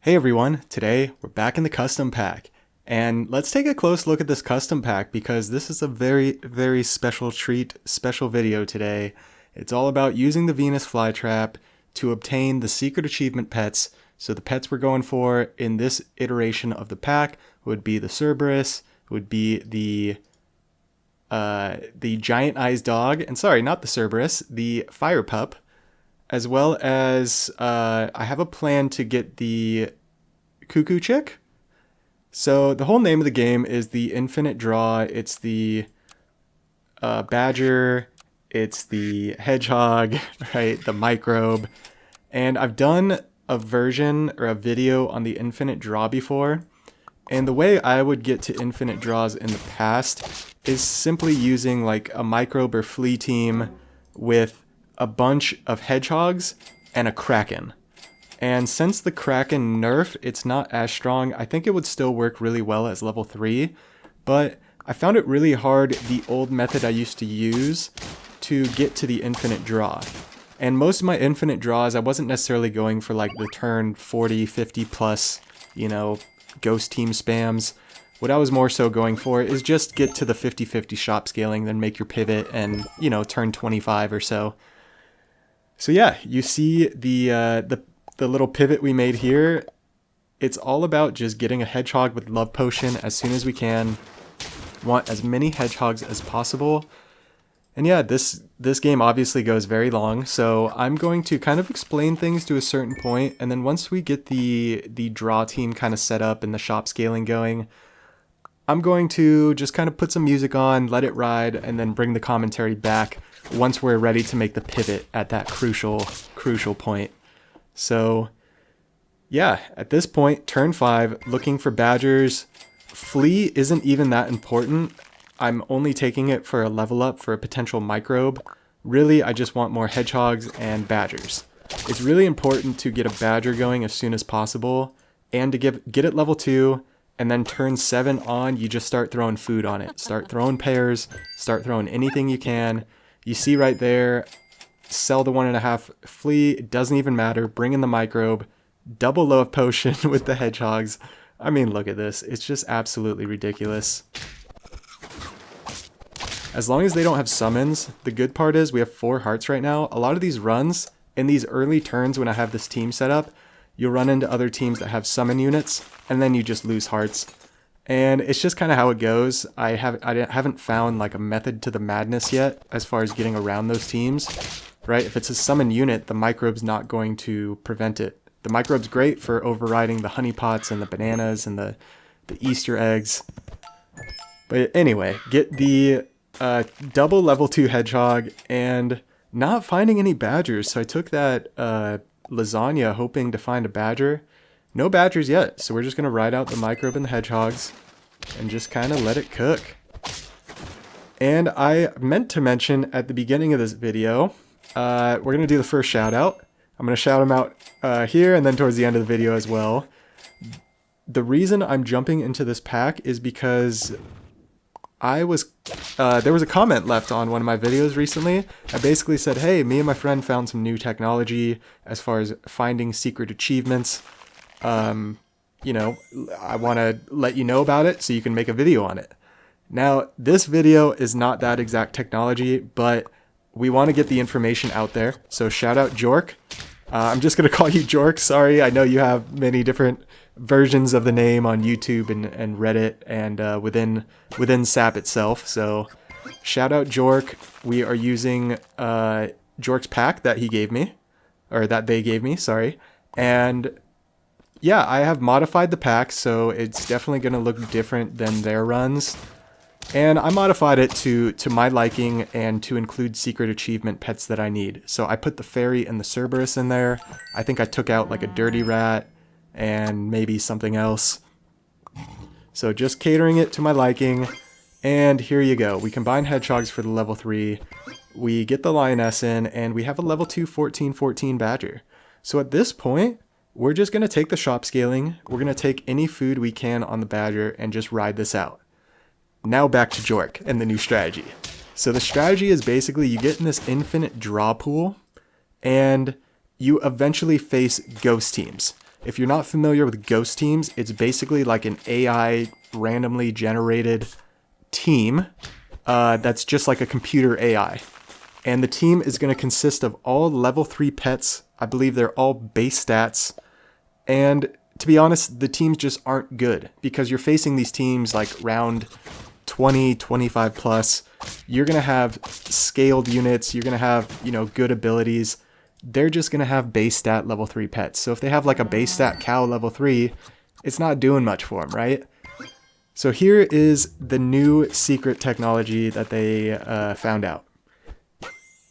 Hey everyone, today we're back in the custom pack, and let's take a close look at this custom pack because this is a very special treat, special video today. It's all about using the Venus Flytrap to obtain the secret achievement pets. So the pets we're going for in this iteration of the pack would be the Cerberus, would be the giant eyes dog, and sorry, not the Cerberus, the fire pup, as well as I have a plan to get the cuckoo chick. So the whole name of the game is the infinite draw. It's the badger, it's the hedgehog, right? The microbe. And I've done a version or a video on the infinite draw before. And the way I would get to infinite draws in the past is simply using like a microbe or flea team with a bunch of hedgehogs and a kraken. And since the kraken nerf, it's not as strong. I think it would still work really well as level 3, but I found it really hard, the old method I used to use, to get to the infinite draw. And most of my infinite draws, I wasn't necessarily going for like the turn 40, 50 plus, ghost team spams. What I was more so going for is just get to the 50-50 shop scaling, then make your pivot and, turn 25 or so. So yeah, you see the little pivot we made here. It's all about just getting a hedgehog with love potion as soon as we can. Want as many hedgehogs as possible. And yeah, this game obviously goes very long, so I'm going to kind of explain things to a certain point, and then once we get the draw team kind of set up and the shop scaling going, I'm going to just kind of put some music on, let it ride, and then bring the commentary back once we're ready to make the pivot at that crucial point. So yeah, at this point, turn 5, looking for badgers. Flea isn't even that important. I'm only taking it for a level up for a potential microbe. Really, I just want more hedgehogs and badgers. It's really important to get a badger going as soon as possible and to get it level 2. And then turn 7 on, you just start throwing food on it. Start throwing pears, start throwing anything you can. You see right there, sell the 1.5 flea, it doesn't even matter. Bring in the microbe, double love potion with the hedgehogs. I mean, look at this. It's just absolutely ridiculous. As long as they don't have summons, the good part is we have 4 hearts right now. A lot of these runs, in these early turns when I have this team set up, you'll run into other teams that have summon units, and then you just lose hearts. And it's just kind of how it goes. I haven't found like a method to the madness yet as far as getting around those teams, right? If it's a summon unit, the microbe's not going to prevent it. The microbe's great for overriding the honeypots and the bananas and the Easter eggs. But anyway, get the double level 2 hedgehog and not finding any badgers. So I took that lasagna hoping to find a badger. No badgers yet, so we're just going to ride out the microbe and the hedgehogs and just kind of let it cook. And I meant to mention at the beginning of this video, we're going to do the first shout out. I'm going to shout them out here and then towards the end of the video as well. The reason I'm jumping into this pack is because there was a comment left on one of my videos recently. I basically said, hey, me and my friend found some new technology as far as finding secret achievements. I want to let you know about it so you can make a video on it. Now, this video is not that exact technology, but we want to get the information out there. So Shoutout Jorik. I'm just going to call you Jorik. Sorry, I know you have many different versions of the name on YouTube and Reddit and within SAP itself. So Shoutout Jorik. We are using Jorik's pack that he gave me, or that they gave me, sorry. And yeah, I have modified the pack, so it's definitely going to look different than their runs. And I modified it to my liking and to include secret achievement pets that I need. So I put the fairy and the Cerberus in there. I think I took out like a dirty rat and maybe something else. So just catering it to my liking. And here you go. We combine hedgehogs for the level 3. We get the lioness in, and we have a level 2 14-14 badger. So at this point, we're just going to take the shop scaling. We're going to take any food we can on the badger and just ride this out. Now back to Jorik and the new strategy. So the strategy is basically you get in this infinite draw pool and you eventually face ghost teams. If you're not familiar with ghost teams, it's basically like an AI randomly generated team that's just like a computer AI. And the team is going to consist of all level 3 pets. I believe they're all base stats. And to be honest, the teams just aren't good because you're facing these teams like round 20, 25 plus. You're going to have scaled units. You're going to have, good abilities. They're just going to have base stat level 3 pets. So if they have like a base stat cow level 3, it's not doing much for them, right? So here is the new secret technology that they found out.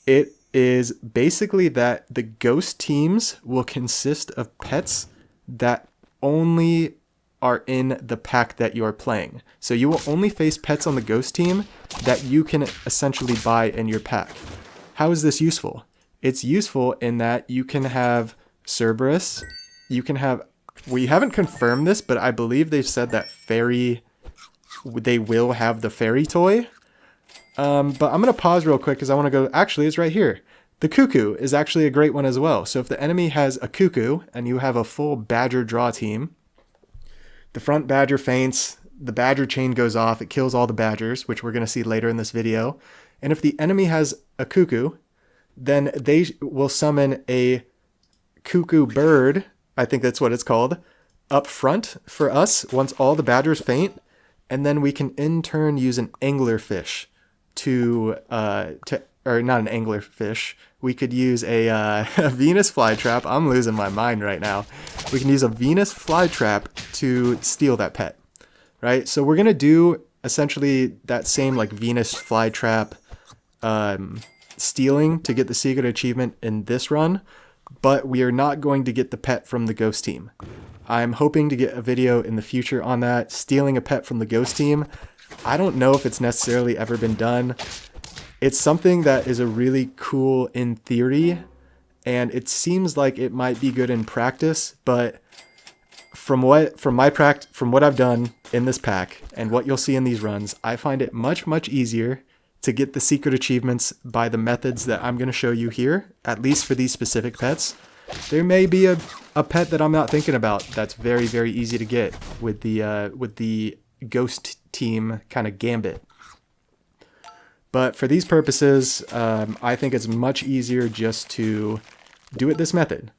It is basically that the ghost teams will consist of pets that only are in the pack that you're playing. So you will only face pets on the ghost team that you can essentially buy in your pack. How is this useful? It's useful in that you can have Cerberus, you can have, we haven't confirmed this, but I believe they've said that they will have the fairy toy. But I'm going to pause real quick because I want to go, actually it's right here. The cuckoo is actually a great one as well. So if the enemy has a cuckoo and you have a full badger draw team, the front badger faints, the badger chain goes off, it kills all the badgers, which we're going to see later in this video. And if the enemy has a cuckoo, then they will summon a cuckoo bird, I think that's what it's called, up front for us once all the badgers faint. And then we can in turn use an anglerfish or not an anglerfish. We could use a Venus Flytrap. I'm losing my mind right now. We can use a Venus Flytrap to steal that pet, right? So we're going to do essentially that same like Venus Flytrap stealing to get the secret achievement in this run, but we are not going to get the pet from the ghost team. I'm hoping to get a video in the future on that, stealing a pet from the ghost team. I don't know if it's necessarily ever been done. It's something that is a really cool in theory, and it seems like it might be good in practice, but from what I've done in this pack and what you'll see in these runs, I find it much, much easier to get the secret achievements by the methods that I'm going to show you here, at least for these specific pets. There may be a pet that I'm not thinking about that's very, very easy to get with the ghost team kind of gambit. But for these purposes, I think it's much easier just to do it this method.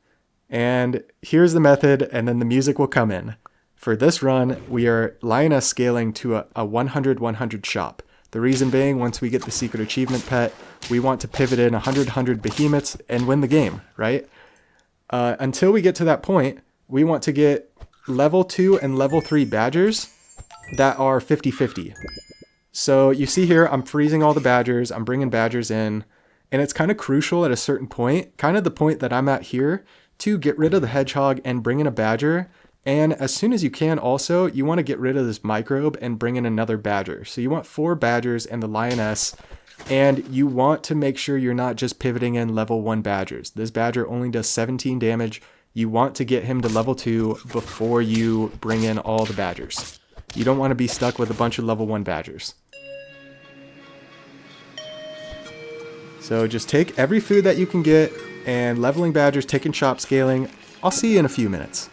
And here's the method, and then the music will come in. For this run, we are lioness scaling to a 100-100 shop. The reason being, once we get the secret achievement pet, we want to pivot in 100-100 behemoths and win the game, right? Until we get to that point, we want to get level 2 and level 3 badgers that are 50-50. So you see here, I'm freezing all the badgers, I'm bringing badgers in, and it's kind of crucial at a certain point, kind of the point that I'm at here, to get rid of the hedgehog and bring in a badger. And as soon as you can also, you want to get rid of this microbe and bring in another badger. So you want 4 badgers and the lioness, and you want to make sure you're not just pivoting in level 1 badgers. This badger only does 17 damage. You want to get him to level 2 before you bring in all the badgers. You don't want to be stuck with a bunch of level 1 badgers. So just take every food that you can get, and leveling badgers, taking shop scaling. I'll see you in a few minutes.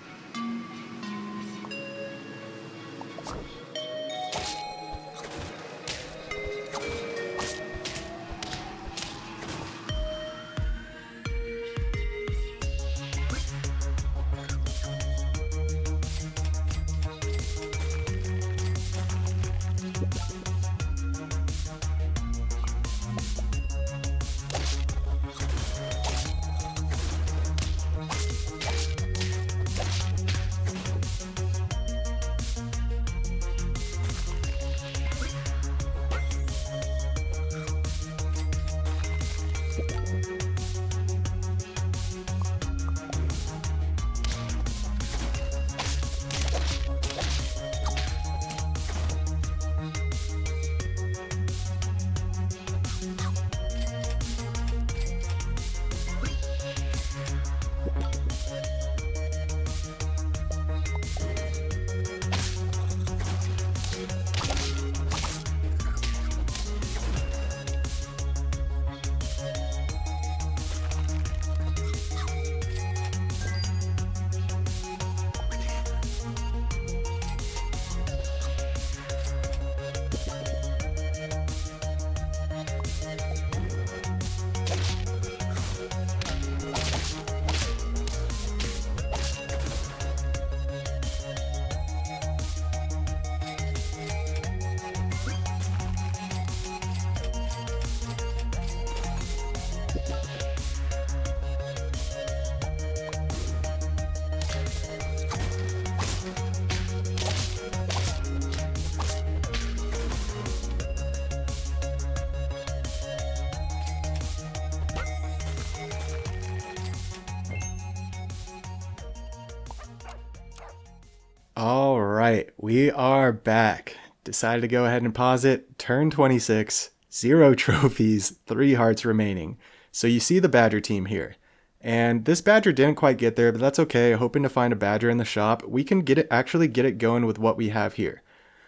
All right, we are back. Decided to go ahead and pause it. Turn 26, 0 trophies, 3 hearts remaining. So you see the Badger team here. And this Badger didn't quite get there, but that's okay. Hoping to find a Badger in the shop. We can actually get it going with what we have here.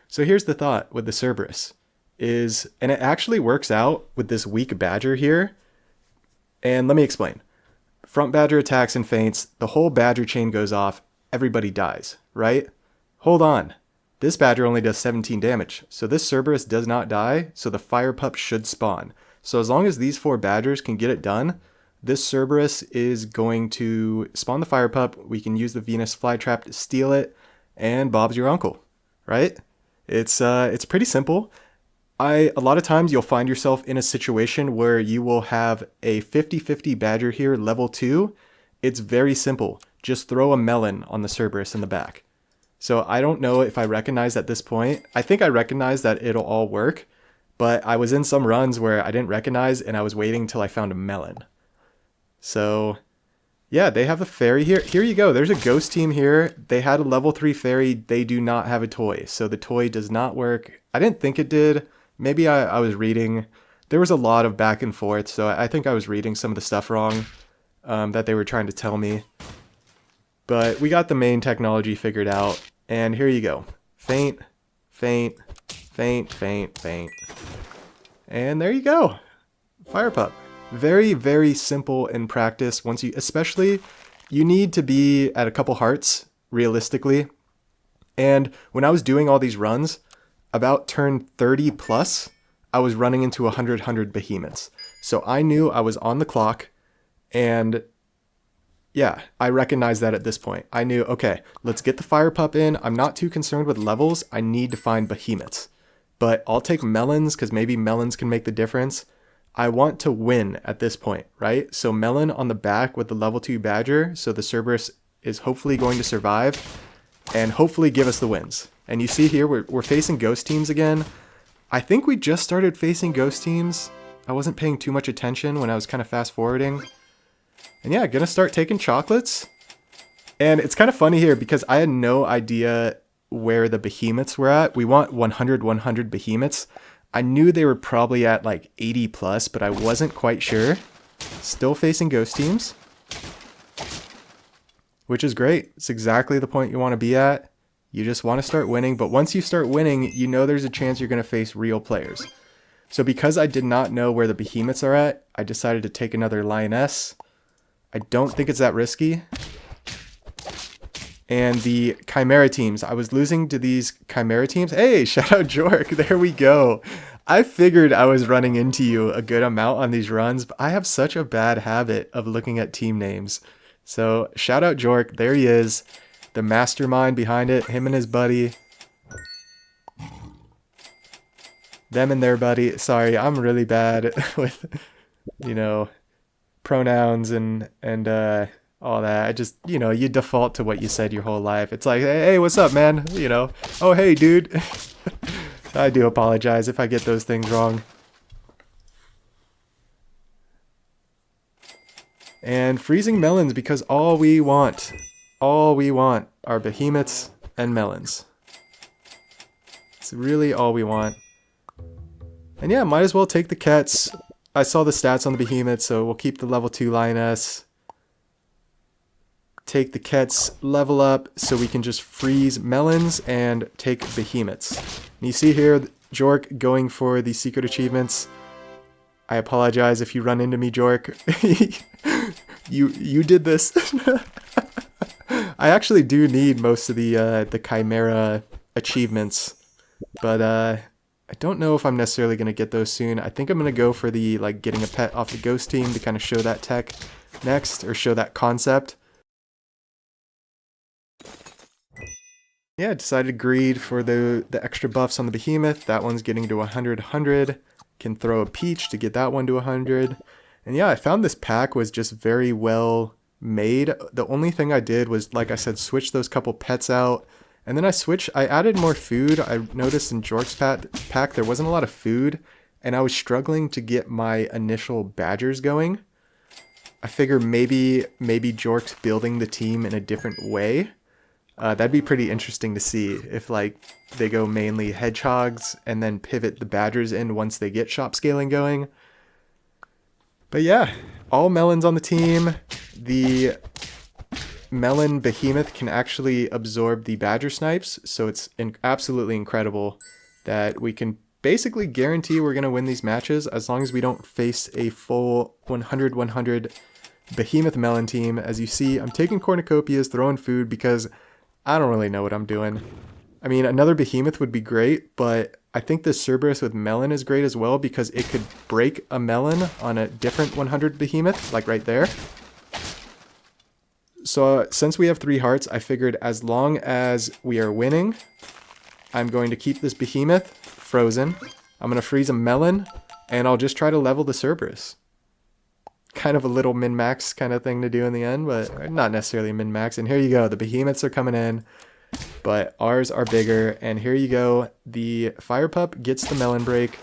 So here's the thought with the Cerberus and it actually works out with this weak Badger here. And let me explain. Front Badger attacks and feints, the whole Badger chain goes off, everybody dies, right? Hold on. This Badger only does 17 damage, so this Cerberus does not die, so the Fire Pup should spawn. So as long as these 4 Badgers can get it done, this Cerberus is going to spawn the Fire Pup, we can use the Venus Flytrap to steal it, and Bob's your uncle, right? It's pretty simple. A lot of times you'll find yourself in a situation where you will have a 50-50 Badger here, level 2. It's very simple. Just throw a melon on the Cerberus in the back. So I don't know if I recognize at this point. I think I recognize that it'll all work, but I was in some runs where I didn't recognize and I was waiting till I found a melon. So yeah, they have a fairy here. Here you go. There's a ghost team here. They had a level 3 fairy. They do not have a toy. So the toy does not work. I didn't think it did. Maybe I was reading. There was a lot of back and forth. So I think I was reading some of the stuff wrong that they were trying to tell me. But we got the main technology figured out. And here you go. Feint, feint, feint, feint, feint. And there you go. Fire Pup. Very, very simple in practice. Especially, you need to be at a couple hearts, realistically. And when I was doing all these runs, about turn 30 plus, I was running into 100 behemoths. So I knew I was on the clock, and yeah, I recognized that at this point. I knew, okay, let's get the Fire Pup in. I'm not too concerned with levels. I need to find behemoths. But I'll take melons, because maybe melons can make the difference. I want to win at this point, right? So melon on the back with the level 2 Badger, so the Cerberus is hopefully going to survive and hopefully give us the wins. And you see here, we're facing ghost teams again. I think we just started facing ghost teams. I wasn't paying too much attention when I was kind of fast forwarding. And yeah, gonna start taking chocolates. And it's kind of funny here because I had no idea where the behemoths were at. We want 100 behemoths. I knew they were probably at like 80 plus, but I wasn't quite sure. Still facing ghost teams, which is great. It's exactly the point you want to be at. You just want to start winning, but once you start winning, you know there's a chance you're going to face real players. So because I did not know where the behemoths are at, I decided to take another lioness. I don't think it's that risky. And the Chimera teams, I was losing to these Chimera teams. Hey, Shoutout Jorik, there we go. I figured I was running into you a good amount on these runs, but I have such a bad habit of looking at team names. So Shoutout Jorik, there he is. The mastermind behind it, him and his buddy. Them and their buddy. Sorry, I'm really bad with, pronouns and all that. I just, you default to what you said your whole life. It's like, hey, what's up, man? Oh, hey, dude. I do apologize if I get those things wrong. And freezing melons because all we want are behemoths and melons. It's really all we want. And yeah, might as well take the cats. I saw the stats on the behemoth, so we'll keep the level 2 lioness. Take the cats level up so we can just freeze melons and take behemoths. And you see here, Jorik going for the secret achievements. I apologize if you run into me, Jorik. You did this. I actually do need most of the Chimera achievements, but I don't know if I'm necessarily going to get those soon. I think I'm going to go for the getting a pet off the ghost team to kind of show that tech next, or show that concept. Yeah, I decided to greed for the extra buffs on the behemoth. That one's getting to 100. Can throw a peach to get that one to 100. And yeah, I found this pack was just very well made. The only thing I did was, like I said, switch those couple pets out. And then I added more food. I noticed in Jorik's pack there wasn't a lot of food, and I was struggling to get my initial badgers going. I figure maybe Jorik's building the team in a different way. That'd be pretty interesting to see if like they go mainly hedgehogs and then pivot the badgers in once they get shop scaling going. But yeah, all melons on the team. The melon behemoth can actually absorb the badger snipes, so it's absolutely incredible that we can basically guarantee we're going to win these matches as long as we don't face a full 100-100 behemoth melon team. As you see, I'm taking cornucopias, throwing food because I don't really know what I'm doing. I mean, another behemoth would be great, but I think the Cerberus with melon is great as well because it could break a melon on a different 100 behemoth, like right there. So since we have 3 hearts, I figured as long as we are winning, I'm going to keep this behemoth frozen. I'm going to freeze a melon, and I'll just try to level the Cerberus. Kind of a little min-max kind of thing to do in the end, but not necessarily min-max. And here you go. The behemoths are coming in, but ours are bigger. And here you go. The Fire Pup gets the melon break.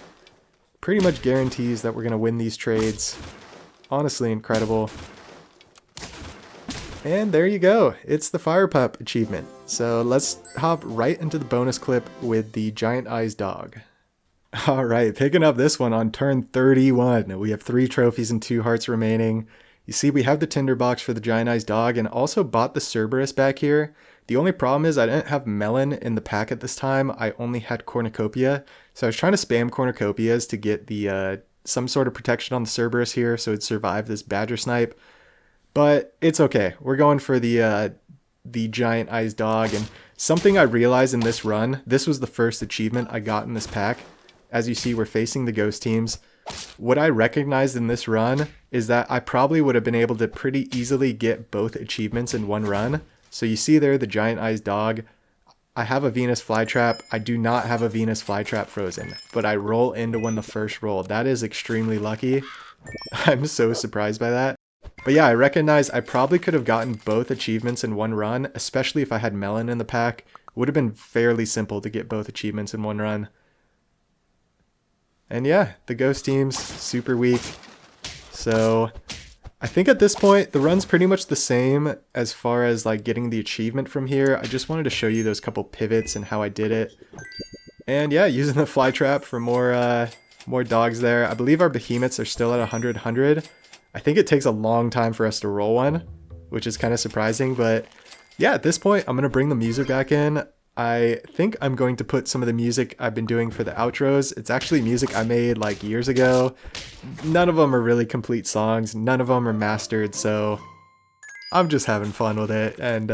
Pretty much guarantees that we're going to win these trades. Honestly incredible. And there you go. It's the Fire Pup achievement. So let's hop right into the bonus clip with the Giant Eyes Dog. Alright, picking up this one on turn 31. We have 3 trophies and 2 hearts remaining. You see we have the tinderbox for the Giant Eyes Dog and also bought the Cerberus back here. The only problem is I didn't have melon in the pack at this time. I only had cornucopia. So I was trying to spam cornucopias to get the some sort of protection on the Cerberus here so it'd survive this badger snipe. But it's okay. We're going for the Giant Eyes Dog. And something I realized in this run, this was the first achievement I got in this pack. As you see, we're facing the ghost teams. What I recognized in this run is that I probably would have been able to pretty easily get both achievements in one run. So you see there the Giant Eyes Dog. I have a Venus Flytrap. I do not have a Venus Flytrap frozen, but I roll in to win the first roll. That is extremely lucky. I'm so surprised by that. But yeah, I recognize I probably could have gotten both achievements in one run, especially if I had melon in the pack. It would have been fairly simple to get both achievements in one run. And yeah, the ghost team's super weak. So I think at this point, the run's pretty much the same as far as like getting the achievement from here. I just wanted to show you those couple pivots and how I did it. And yeah, using the fly trap for more dogs there. I believe our behemoths are still at 100-100. I think it takes a long time for us to roll one, which is kind of surprising. But yeah, at this point, I'm going to bring the music back in. I think I'm going to put some of the music I've been doing for the outros. It's actually music I made like years ago. None of them are really complete songs. None of them are mastered, so I'm just having fun with it. And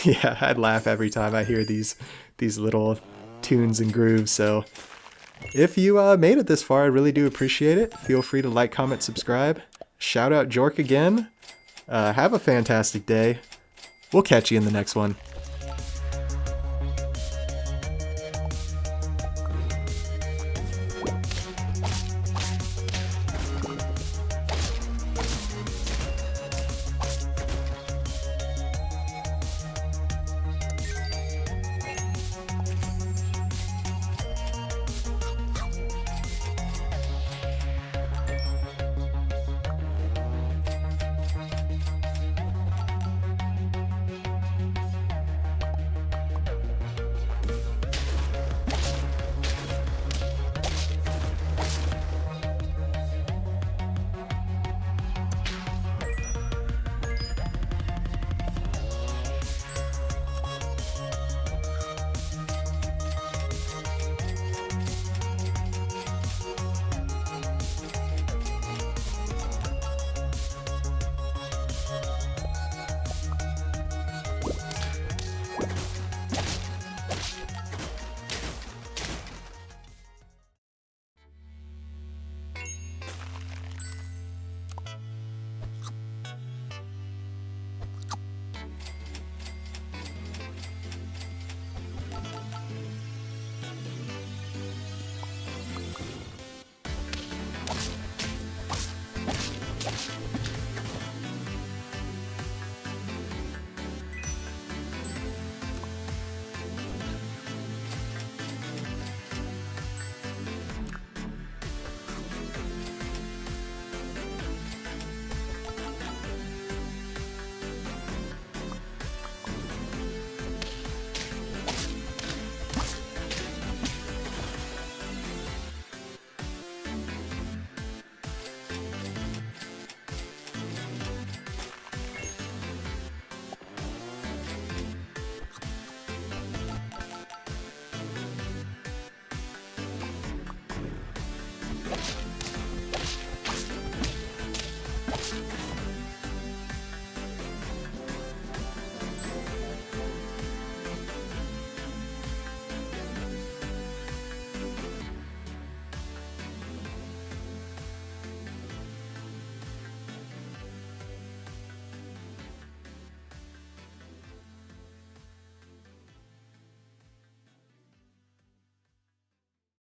yeah, I'd laugh every time I hear these little tunes and grooves. So if you made it this far, I really do appreciate it. Feel free to like, comment, subscribe. Shout out Jorik again. Have a fantastic day. We'll catch you in the next one.